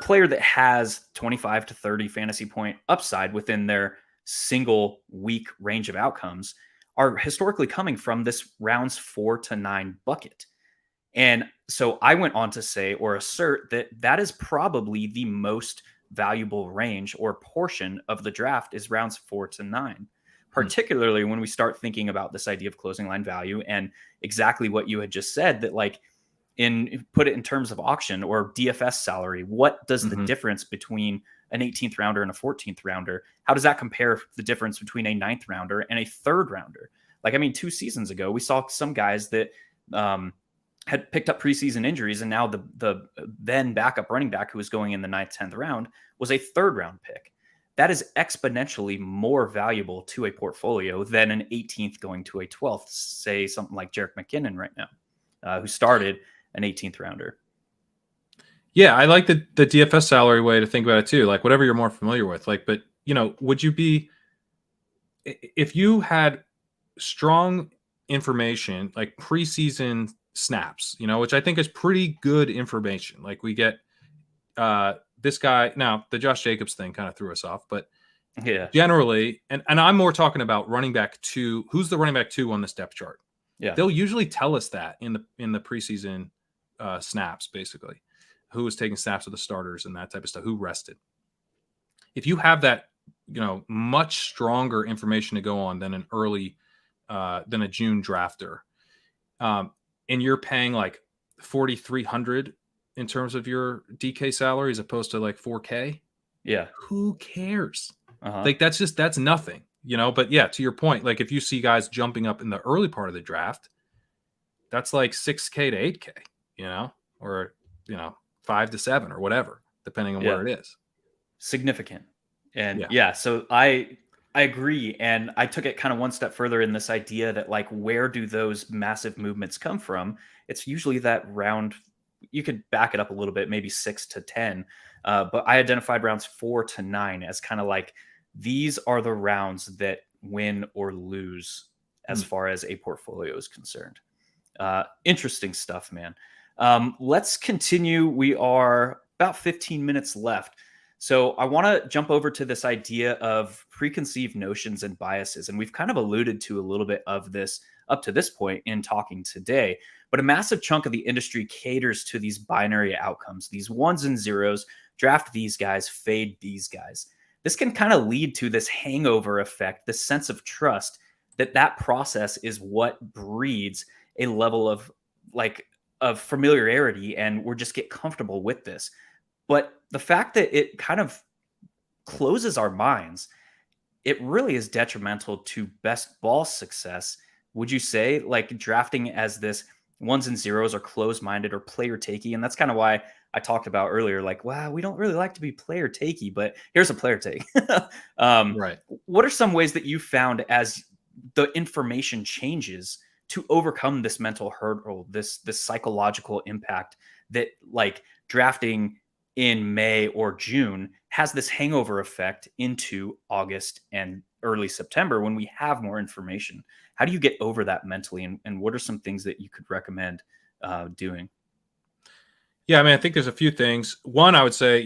player that has 25 to 30 fantasy point upside within their single week range of outcomes are historically coming from this rounds 4 to 9 bucket. And so I went on to say or assert that that is probably the most valuable range or portion of the draft is rounds 4 to 9, particularly when we start thinking about this idea of closing line value and exactly what you had just said, that like put it in terms of auction or DFS salary. What does the difference between an 18th rounder and a 14th rounder? How does that compare the difference between a 9th rounder and a 3rd rounder? Like, I mean, 2 seasons ago, we saw some guys that had picked up preseason injuries, and now the then backup running back who was going in the 9th, 10th round was a 3rd round pick. That is exponentially more valuable to a portfolio than an 18th going to a 12th, say something like Jerick McKinnon right now, who started an 18th rounder. Yeah, I like the DFS salary way to think about it too. Like whatever you're more familiar with. Like, but would you be, if you had strong information like preseason snaps, which I think is pretty good information. Like we get this guy now, the Josh Jacobs thing kind of threw us off, but yeah, generally, and I'm more talking about running back 2. Who's the running back 2 on this depth chart? Yeah, they'll usually tell us that in the preseason snaps, basically, who was taking snaps of the starters and that type of stuff, who rested. If you have that, much stronger information to go on than an early, than a June drafter, and you're paying like 4,300 in terms of your DK salary as opposed to like 4K. yeah, Who cares? uh-huh. Like that's nothing, but yeah, to your point, like if you see guys jumping up in the early part of the draft, that's like 6K to 8K, or 5 to 7 or whatever, depending on where it is. Significant. And so I agree. And I took it kind of one step further in this idea that like, where do those massive movements come from? It's usually that round. You could back it up a little bit, maybe 6 to 10. But I identified rounds 4 to 9 as kind of like, these are the rounds that win or lose as far as a portfolio is concerned. Interesting stuff, man. Let's continue. We are about 15 minutes left. So I want to jump over to this idea of preconceived notions and biases. And we've kind of alluded to a little bit of this up to this point in talking today. But a massive chunk of the industry caters to these binary outcomes, these ones and zeros, draft these guys, fade these guys. This can kind of lead to this hangover effect, this sense of trust that process is what breeds a level of familiarity, and we're just get comfortable with this. But the fact that it kind of closes our minds, it really is detrimental to best ball success. Would you say like drafting as this ones and zeros or closed-minded or player takey? And that's kind of why I talked about earlier, like, wow, we don't really like to be player takey, but here's a player take. Right. What are some ways that you found as the information changes to overcome this mental hurdle, this psychological impact that like drafting in May or June has this hangover effect into August and early September when we have more information? How do you get over that mentally? And what are some things that you could recommend doing? Yeah, I mean, I think there's a few things. One, I would say,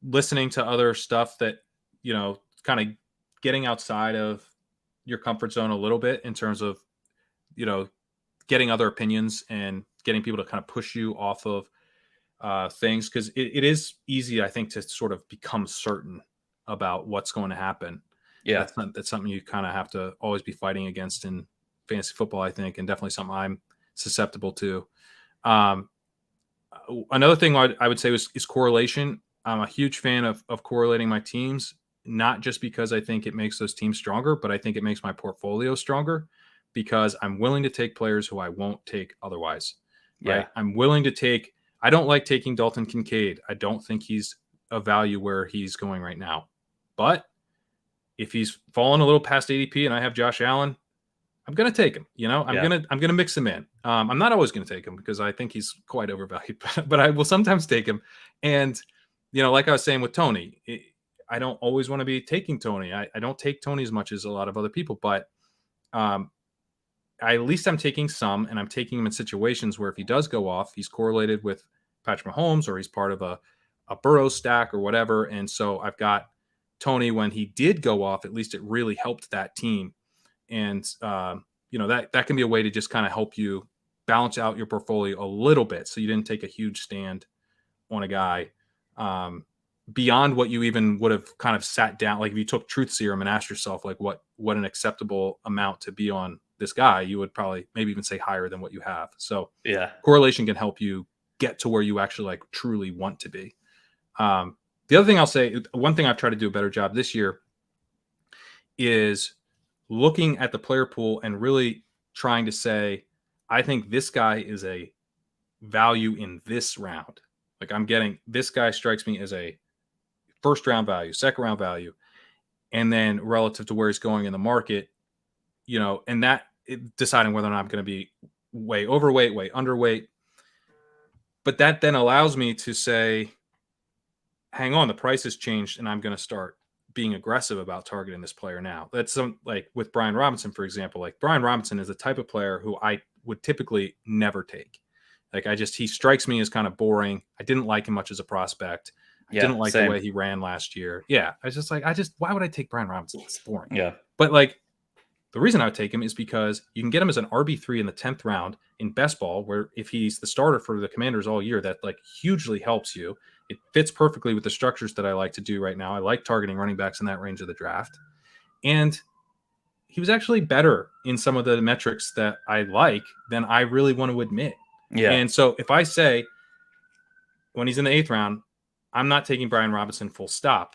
listening to other stuff that, kind of getting outside of your comfort zone a little bit in terms of, getting other opinions and getting people to kind of push you off of things, because it is easy, I think, to sort of become certain about what's going to happen. Yeah. That's something you kind of have to always be fighting against in fantasy football, I think, and definitely something I'm susceptible to. Another thing I would say is correlation. I'm a huge fan of correlating my teams, not just because I think it makes those teams stronger, but I think it makes my portfolio stronger, because I'm willing to take players who I won't take otherwise. Yeah. Right? I'm willing to take. I don't like taking Dalton Kincaid. I don't think he's a value where he's going right now. But if he's fallen a little past ADP and I have Josh Allen, I'm going to take him. I'm going to mix him in. I'm not always going to take him because I think he's quite overvalued, but I will sometimes take him. And, like I was saying with Tony, I don't always want to be taking Tony. I don't take Tony as much as a lot of other people, but at least I'm taking some, and I'm taking him in situations where if he does go off, he's correlated with Patrick Mahomes, or he's part of a Burrow stack or whatever. And so I've got Tony when he did go off. At least it really helped that team. And, that can be a way to just kind of help you balance out your portfolio a little bit, so you didn't take a huge stand on a guy beyond what you even would have kind of sat down. Like if you took truth serum and asked yourself, like, what an acceptable amount to be on this guy, you would probably maybe even say higher than what you have. So Yeah. correlation can help you get to where you actually like truly want to be. The other thing I'll say, one thing I've tried to do a better job this year is looking at the player pool and really trying to say, I think this guy is a value in this round. Like this guy strikes me as a first round value, second round value. And then relative to where he's going in the market, and that deciding whether or not I'm going to be way overweight, way underweight. But that then allows me to say, hang on, the price has changed and I'm going to start being aggressive about targeting this player now. That's like with Brian Robinson, for example. Like Brian Robinson is the type of player who I would typically never take. Like he strikes me as kind of boring. I didn't like him much as a prospect. I didn't like the way he ran last year. Yeah. I was just like, why would I take Brian Robinson? It's boring. Yeah. But like, the reason I would take him is because you can get him as an RB3 in the 10th round in best ball, where if he's the starter for the Commanders all year, that like hugely helps you. It fits perfectly with the structures that I like to do right now. I like targeting running backs in that range of the draft. And he was actually better in some of the metrics that I like than I really want to admit. Yeah. And so if I say when he's in the 8th round, I'm not taking Brian Robinson full stop,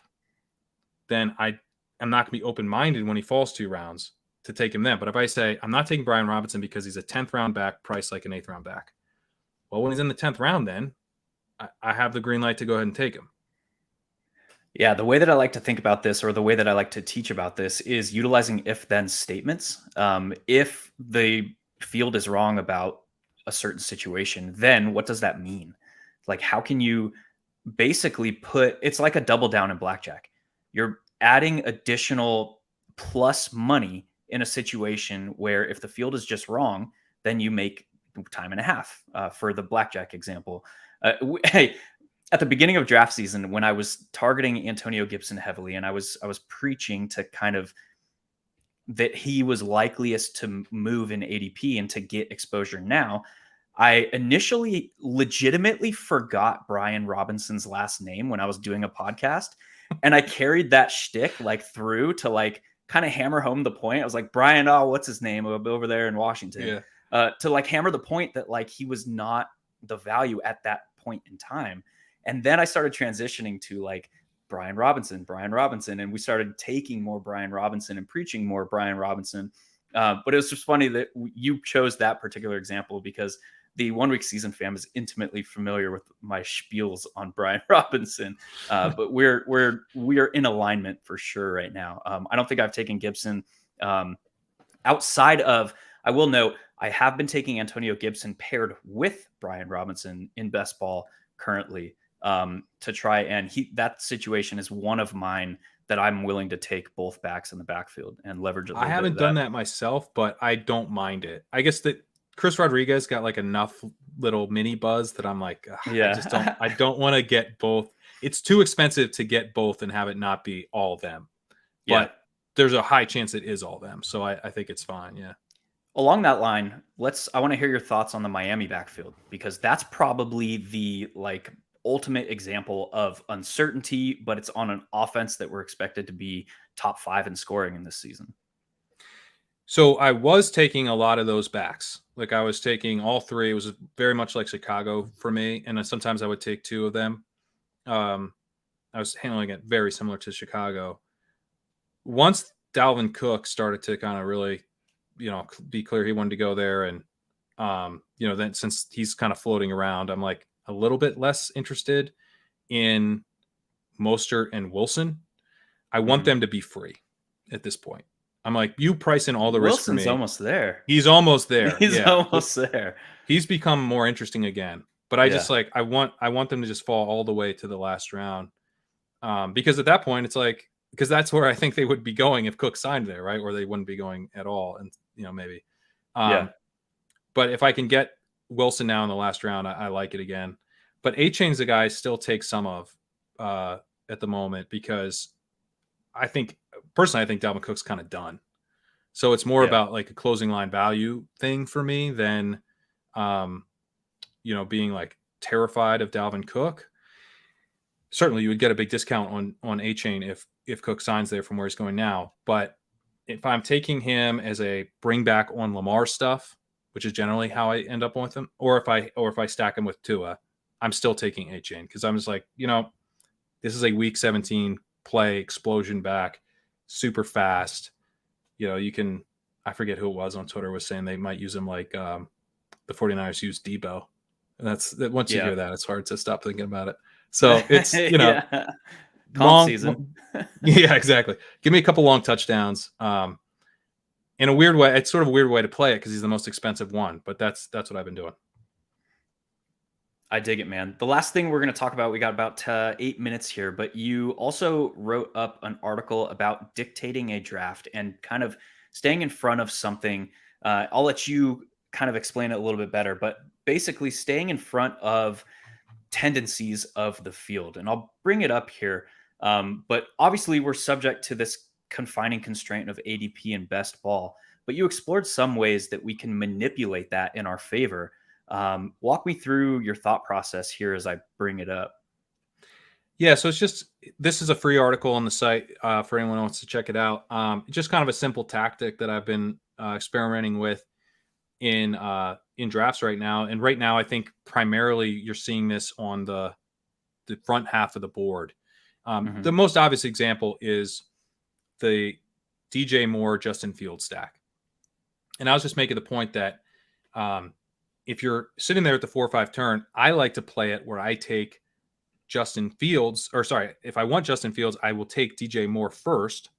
then I'm not going to be open-minded when he falls 2 rounds to take him then. But if I say I'm not taking Brian Robinson because he's a 10th round back priced like an 8th round back, well, when he's in the 10th round, then I have the green light to go ahead and take him. Yeah, the way that I like to think about this, or the way that I like to teach about this, is utilizing if-then statements. If the field is wrong about a certain situation, then what does that mean? Like, how can you basically it's like a double down in blackjack. You're adding additional plus money in a situation where if the field is just wrong, then you make time and a half for the blackjack example. Hey, at the beginning of draft season, when I was targeting Antonio Gibson heavily, and I was preaching to kind of that he was likeliest to move in ADP and to get exposure now, I initially legitimately forgot Brian Robinson's last name when I was doing a podcast. And I carried that shtick like through to like kind of hammer home the point. I was like, Brian, what's his name over there in Washington? Yeah. To like hammer the point that like he was not the value at that point in time. And then I started transitioning to like Brian Robinson. And we started taking more Brian Robinson and preaching more Brian Robinson. But it was just funny that you chose that particular example because the 1 week season fam is intimately familiar with my spiels on Brian Robinson. But we are in alignment for sure right now. I don't think I've taken Gibson outside of, I will note, I have been taking Antonio Gibson paired with Brian Robinson in best ball currently to try. And that situation is one of mine that I'm willing to take both backs in the backfield and leverage. I haven't done that myself, but I don't mind it. I guess that Chris Rodriguez got like enough little mini buzz that I'm like, yeah, I don't want to get both. It's too expensive to get both and have it not be all of them. But there's a high chance it is all of them. So I think it's fine. Yeah. Along that line, I want to hear your thoughts on the Miami backfield, because that's probably the like ultimate example of uncertainty, but it's on an offense that we're expected to be top 5 in scoring in this season. So I was taking a lot of those backs. Like I was taking all three. It was very much like Chicago for me. And then sometimes I would take two of them. I was handling it very similar to Chicago. Once Dalvin Cook started to kind of really, be clear he wanted to go there. And, then since he's kind of floating around, I'm like a little bit less interested in Mostert and Wilson. I want them to be free at this point. I'm like, you price in all the risk for me. Wilson's almost there. He's almost there. He's almost there. He's become more interesting again. But I just I want them to just fall all the way to the last round. Because at that point, it's like, because that's where I think they would be going if Cook signed there, right? Or they wouldn't be going at all. And, maybe. But if I can get Wilson now in the last round, I like it again. But A-Chain's the guy I still take some of at the moment, because I think Dalvin Cook's kind of done. So it's more about like a closing line value thing for me than, being like terrified of Dalvin Cook. Certainly you would get a big discount on A-Chain if Cook signs there from where he's going now. But if I'm taking him as a bring back on Lamar stuff, which is generally how I end up with him, or if I stack him with Tua, I'm still taking A-Chain, because I'm just like, this is a week 17 play explosion back, super fast. I forget who it was on Twitter was saying they might use him like the 49ers use Debo. And once you hear that, it's hard to stop thinking about it. So it's, Comp season. Yeah, exactly. Give me a couple long touchdowns. In a weird way, it's sort of a weird way to play it because he's the most expensive one, but that's what I've been doing. I dig it, man. The last thing we're going to talk about, we got about 8 minutes here, but you also wrote up an article about dictating a draft and kind of staying in front of something. I'll let you kind of explain it a little bit better, but basically staying in front of tendencies of the field. And I'll bring it up here. But obviously we're subject to this confining constraint of ADP and best ball, but you explored some ways that we can manipulate that in our favor. Walk me through your thought process here as I bring it up. Yeah, so this is a free article on the site for anyone who wants to check it out. Just kind of a simple tactic that I've been experimenting with in drafts right now. And right now, I think primarily you're seeing this on the front half of the board. The most obvious example is the DJ Moore, Justin Fields stack. And I was just making the point that if you're sitting there at the 4 or 5 turn, I like to play it where I take Justin Fields, if I want Justin Fields, I will take DJ Moore first.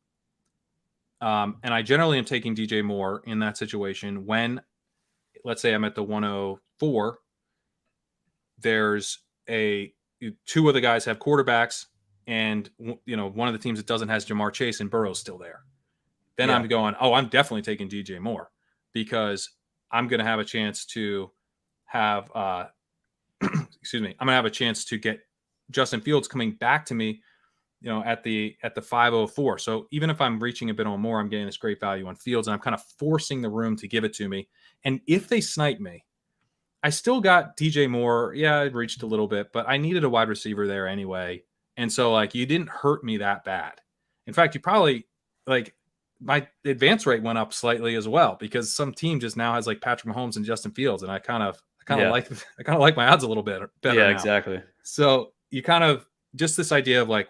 And I generally am taking DJ Moore in that situation when, let's say I'm at the 104, there's two of the guys have quarterbacks, and one of the teams that doesn't has Jamar Chase and Burrow's still there. Then I'm going, I'm definitely taking DJ Moore, because I'm going to have a chance to have, excuse me, I'm going to have a chance to get Justin Fields coming back to me, at the 504. So even if I'm reaching a bit on Moore, I'm getting this great value on Fields, and I'm kind of forcing the room to give it to me. And if they snipe me, I still got DJ Moore. Yeah, I reached a little bit, but I needed a wide receiver there anyway. And so like, you didn't hurt me that bad. In fact, you probably my advance rate went up slightly as well, because some team just now has like Patrick Mahomes and Justin Fields. And I kind of like my odds a little bit better. Yeah, now. Exactly. So you kind of just this idea of like,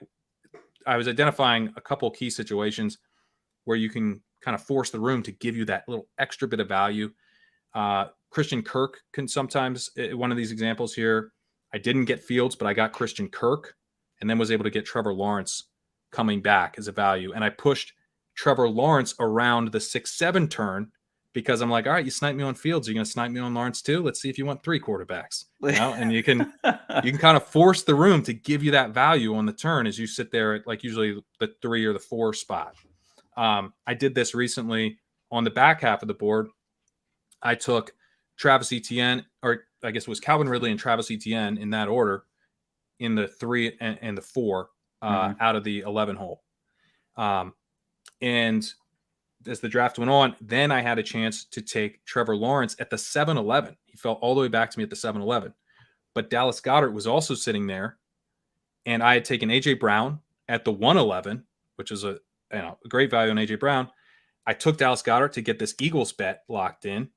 I was identifying a couple key situations where you can kind of force the room to give you that little extra bit of value. Christian Kirk can sometimes, one of these examples here, I didn't get Fields, but I got Christian Kirk, and then was able to get Trevor Lawrence coming back as a value. And I pushed Trevor Lawrence around the 6-7 turn, because I'm like, all right, you sniped me on Fields, are you going to snipe me on Lawrence too? Let's see if you want 3 quarterbacks. And you can kind of force the room to give you that value on the turn as you sit there at like usually the 3 or the 4 spot. I did this recently on the back half of the board. I took Travis Etienne, or I guess it was Calvin Ridley and Travis Etienne in that order, in the 3 and the 4 out of the 11 hole. And as the draft went on, then I had a chance to take Trevor Lawrence at the 7-11. He fell all the way back to me at the 7-11. But Dallas Goedert was also sitting there, and I had taken A.J. Brown at the 1-11, which is a great value on A.J. Brown. I took Dallas Goedert to get this Eagles bet locked in.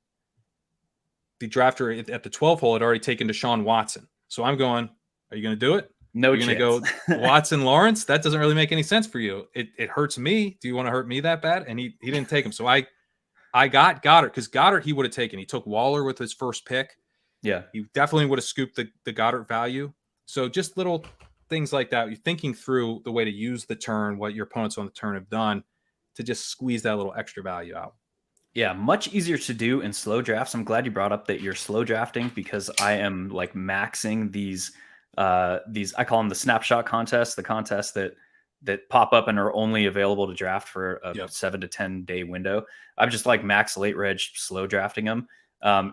The drafter at the 12 hole had already taken Deshaun Watson. So I'm going, are you going to do it? No You're going to go Watson Lawrence? That doesn't really make any sense for you. It hurts me. Do you want to hurt me that bad? And he didn't take him. So I got Goddard, because Goddard he would have taken. He took Waller with his first pick. Yeah. He definitely would have scooped the Goddard value. So just little things like that. You're thinking through the way to use the turn, what your opponents on the turn have done to just squeeze that little extra value out. Yeah, much easier to do in slow drafts. I'm glad you brought up that you're slow drafting, because I am like maxing these I call them the snapshot contests, the contests that pop up and are only available to draft for a 7 to 10 day window. I'm just like max late reg slow drafting them.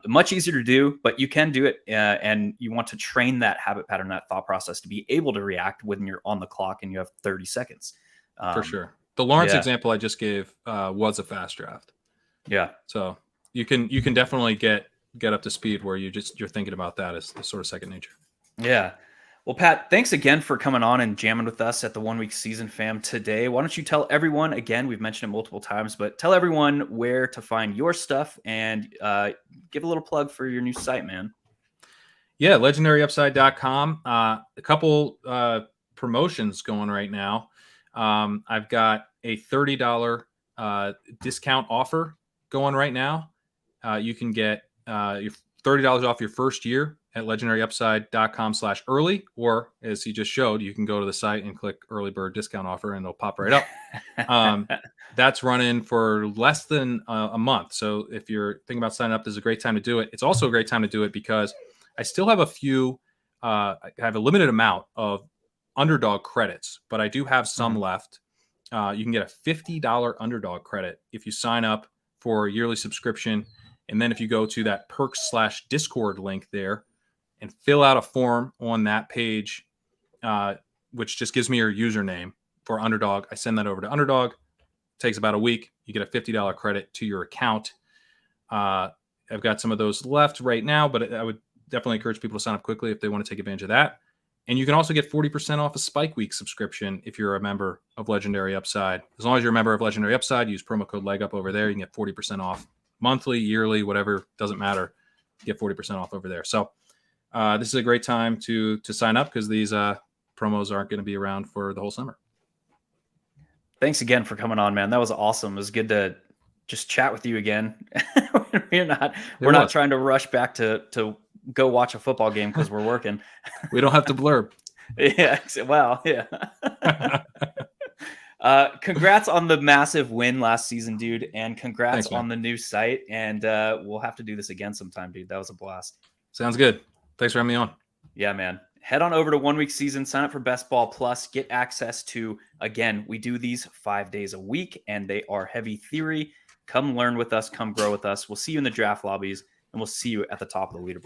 Much easier to do, but you can do it. And you want to train that habit pattern, that thought process, to be able to react when you're on the clock and you have 30 seconds. For sure. The Lawrence example I just gave was a fast draft. Yeah. So you can definitely get up to speed where you're thinking about that as sort of second nature. Yeah. Well, Pat, thanks again for coming on and jamming with us at the 1 Week Season Fam today. Why don't you tell everyone, again, we've mentioned it multiple times, but tell everyone where to find your stuff, and give a little plug for your new site, man. Yeah, legendaryupside.com. A couple promotions going right now. I've got a $30 discount offer going right now. You can get your $30 off your first year at legendaryupside.com/early, or as he just showed, you can go to the site and click early bird discount offer and it'll pop right up. That's running for less than a month. So if you're thinking about signing up, this is a great time to do it. It's also a great time to do it because I still have I have a limited amount of underdog credits, but I do have some left. You can get a $50 underdog credit if you sign up for a yearly subscription. And then if you go to that perks/Discord link there and fill out a form on that page, which just gives me your username for Underdog, I send that over to Underdog. It takes about a week. You get a $50 credit to your account. I've got some of those left right now, but I would definitely encourage people to sign up quickly if they want to take advantage of that. And you can also get 40% off a Spike Week subscription if you're a member of Legendary Upside. As long as you're a member of Legendary Upside, use promo code LEGUP over there. You can get 40% off monthly, yearly, whatever, doesn't matter. Get 40% off over there. So this is a great time to sign up, because these promos aren't going to be around for the whole summer. Thanks again for coming on, man. That was awesome. It was good to just chat with you again. We're not trying to rush back to go watch a football game because we're working. We don't have to blurb. Yeah. Well, yeah. Congrats on the massive win last season, dude. And congrats on the new site. And we'll have to do this again sometime, dude. That was a blast. Sounds good. Thanks for having me on. Yeah, man. Head on over to 1 Week Season, sign up for Best Ball Plus, get access to, again, we do these 5 days a week, and they are heavy theory. Come learn with us, come grow with us. We'll see you in the draft lobbies, and we'll see you at the top of the leaderboard.